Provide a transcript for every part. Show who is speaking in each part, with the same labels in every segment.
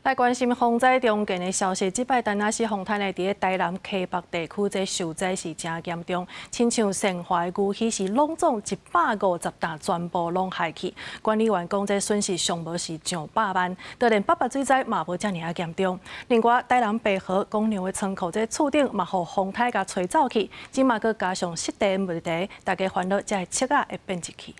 Speaker 1: 来关心风灾中近的消息，即摆丹那市风台呢，伫台南溪北地区，这受灾是真严重。亲像盛华的牛鱼是拢总150担，全部拢害去。管理员讲，这损失上无是上百万，就连北水灾嘛无遮尔啊严重。另外，台南北河公牛的仓库这厝顶嘛，互风台甲吹走去，即嘛佮加上湿地问题，大家烦恼才会切啊会变一去。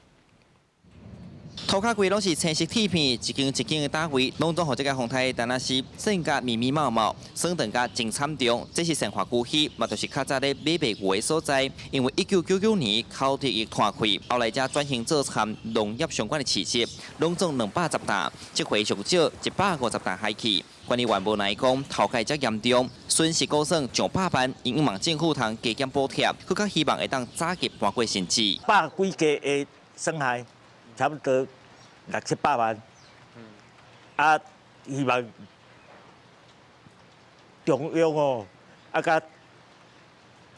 Speaker 2: 涂骹柜拢是青色铁片，一间一间的单位，拢总互这个风台但那是性格密密麻麻，酸等甲真惨重。这是生化古稀，嘛就是较早咧买卖牛的所在。因为1999年口蹄疫断开，后来才转型做产农业相关的企业，拢总210担，这回上少150担海去。管理员无奈讲，头盖遮严重，损失估算上百万，因望政府通加减补贴，更加希望会当早日搬过甚至。
Speaker 3: 百几家的损害。 差不多600-700万，啊，希望中央哦，甲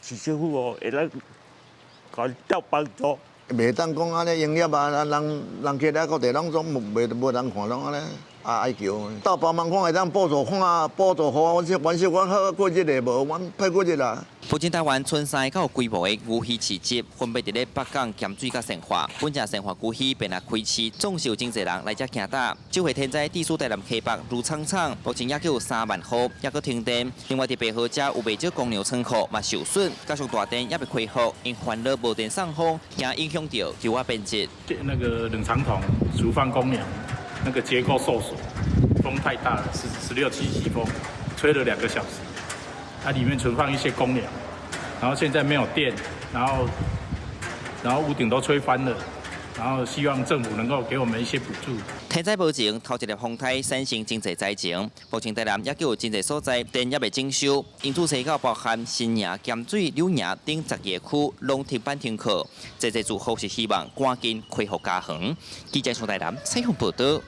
Speaker 3: 市政府哦，会当给照帮助。
Speaker 4: 袂当讲安尼营业啊，人其他各地拢总无人看，拢安尼哀求。到帮忙看会当补助看，补助好，阮说阮好过日个无，阮歹过日啦。
Speaker 2: 目前台湾村西较有规模的牛鱼市集，分别伫咧北港、咸水、甲盛华。本正盛华牛鱼变来开市，总是有真侪人来遮行搭。这回天灾地处台南溪北如苍苍，目前也有3万户，也搁停电。另外伫北河遮有袂少公牛仓库嘛受损，加上大电也未开复，因烦恼无电送风，惊影响到牛蛙变质。
Speaker 5: 那个冷藏桶储放公粮，那个结构受损，风太大了，16、17级风，吹了2个小时。 它里面存放一些公粮，然后现在没有电，然后屋顶都吹翻了，然后希望政府能够给我们一些补助。
Speaker 2: 天灾无情，头一粒风台产生真侪灾情，目前台南也有真侪所在电也未征收，因此西到包含新营、咸水、柳营等10个区拢停班停课，这住户是希望赶紧恢复家园。记者从台南采访报道。